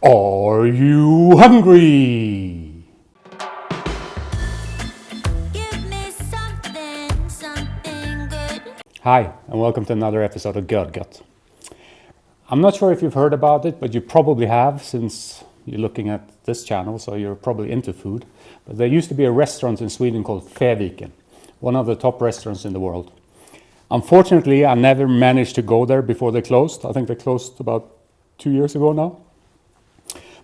Are you hungry? Give me something good. Hi, and welcome to another episode of Görgött. I'm not sure if you've heard about it, but you probably have since you're looking at this channel, so you're probably into food. But there used to be a restaurant in Sweden called Fäviken, one of the top restaurants in the world. Unfortunately, I never managed to go there before they closed. I think they closed about 2 years ago now.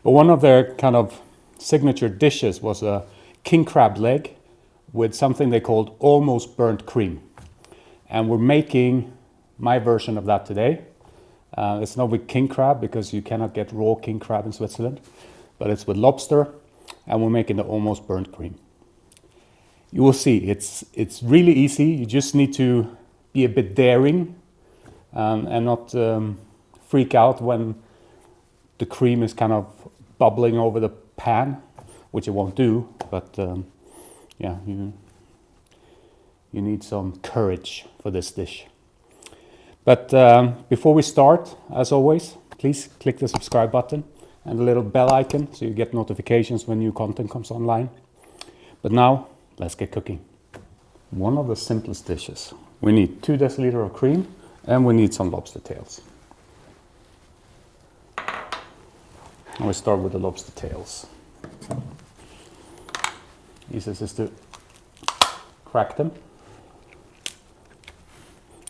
But one of their kind of signature dishes was a king crab leg with something they called almost burnt cream. And we're making my version of that today. It's not with king crab because you cannot get raw king crab in Switzerland, but it's with lobster, and we're making the almost burnt cream. You will see, it's really easy. You just need to be a bit daring and not freak out when the cream is kind of bubbling over the pan, which it won't do, but yeah, you need some courage for this dish. But before we start, as always, please click the subscribe button and the little bell icon so you get notifications when new content comes online. But now, let's get cooking. One of the simplest dishes. We need 2 deciliters of cream and we need some lobster tails. And we start with the lobster tails. Easiest is to crack them.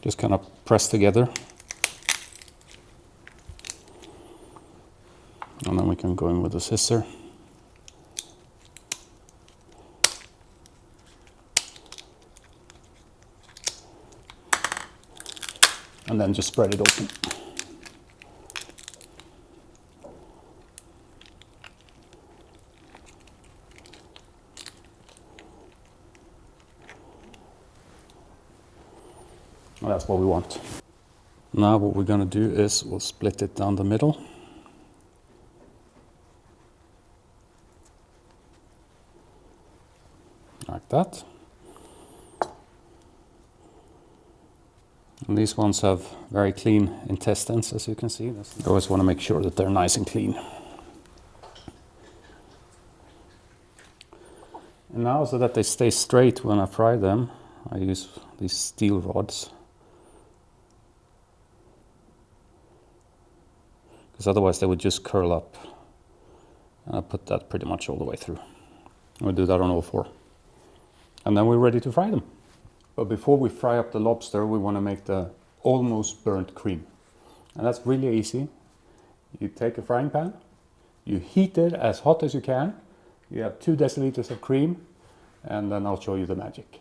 Just kind of press together. And then we can go in with a scissor. And then just spread it open. And that's what we want. Now what we're going to do is we'll split it down the middle. Like that. And these ones have very clean intestines, as you can see. You always want to make sure that they're nice and clean. And now, so that they stay straight when I fry them, I use these steel rods. Because otherwise they would just curl up. And I put that pretty much all the way through. We'll do that on all 4. And then we're ready to fry them. But before we fry up the lobster, we want to make the almost burnt cream. And that's really easy. You take a frying pan, you heat it as hot as you can. You have 2 deciliters of cream, and then I'll show you the magic.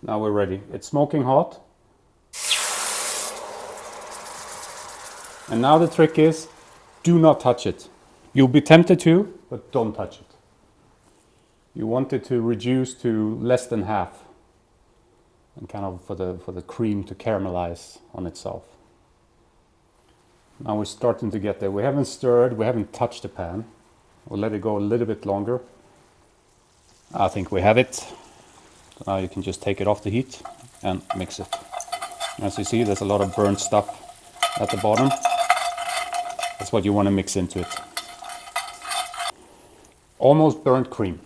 Now we're ready. It's smoking hot. And now the trick is, do not touch it. You'll be tempted to, but don't touch it. You want it to reduce to less than half. And kind of for the cream to caramelize on itself. Now we're starting to get there. We haven't stirred, we haven't touched the pan. We'll let it go a little bit longer. I think we have it. So now you can just take it off the heat and mix it. As you see, there's a lot of burnt stuff at the bottom. That's what you want to mix into it. Almost burnt cream.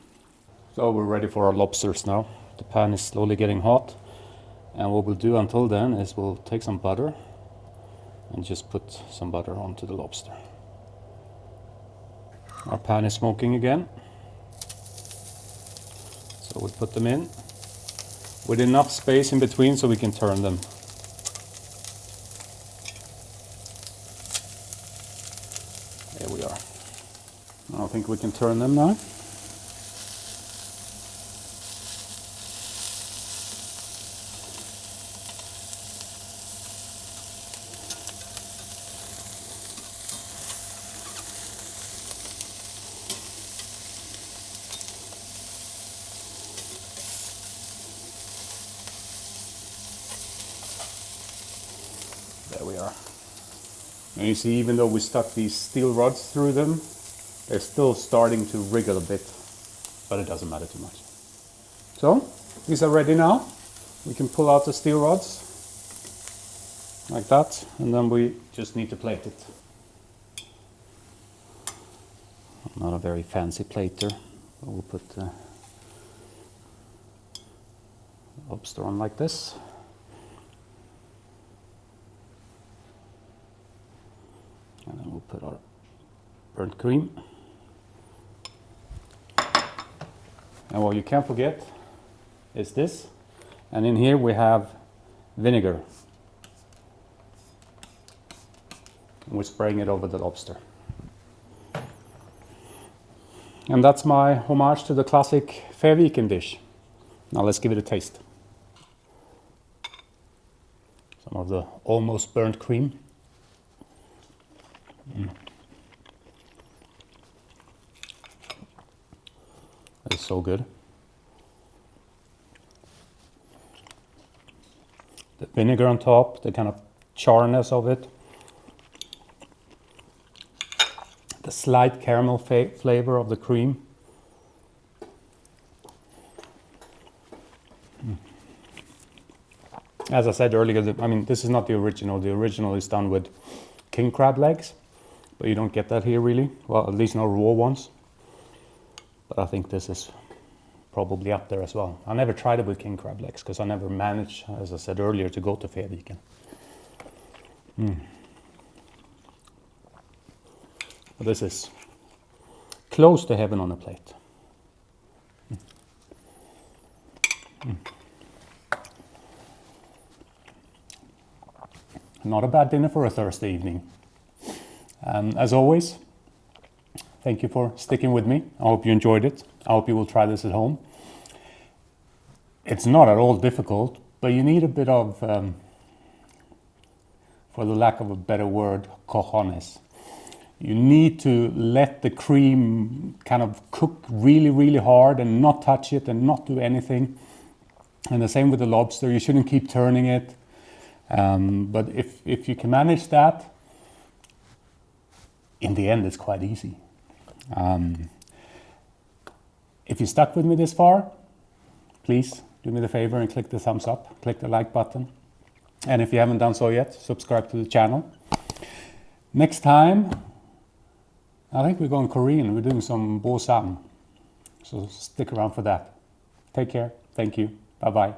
So we're ready for our lobsters now. The pan is slowly getting hot. And what we'll do until then is we'll take some butter and just put some butter onto the lobster. Our pan is smoking again. So we'll put them in with enough space in between so we can turn them. There we are. I think we can turn them now. There we are. And you see, even though we stuck these steel rods through them, they're still starting to wriggle a bit, but it doesn't matter too much. So, these are ready now. We can pull out the steel rods, like that, and then we just need to plate it. Not a very fancy plater. We'll put the lobster on like this. And then we'll put our burnt cream. And what you can't forget is this. And in here we have vinegar. And we're spraying it over the lobster. And that's my homage to the classic Faviken dish. Now let's give it a taste. Some of the almost burnt cream. It's so good. The vinegar on top, the kind of charness of it. The slight caramel flavor of the cream. As I said earlier, this is not the original. The original is done with king crab legs, but you don't get that here really. Well, at least no raw ones. But I think this is probably up there as well. I never tried it with king crab legs because I never managed, as I said earlier, to go to Faviken. This is close to heaven on a plate. Not a bad dinner for a Thursday evening. As always, thank you for sticking with me. I hope you enjoyed it. I hope you will try this at home. It's not at all difficult, but you need a bit of, for the lack of a better word, cojones. You need to let the cream kind of cook really, really hard and not touch it and not do anything. And the same with the lobster. You shouldn't keep turning it. But if you can manage that, in the end, it's quite easy. If you stuck with me this far, please do me the favor and click the thumbs up, click the like button. And if you haven't done so yet, subscribe to the channel. Next time, I think we're going Korean. We're doing some bo sam. So stick around for that. Take care. Thank you. Bye-bye.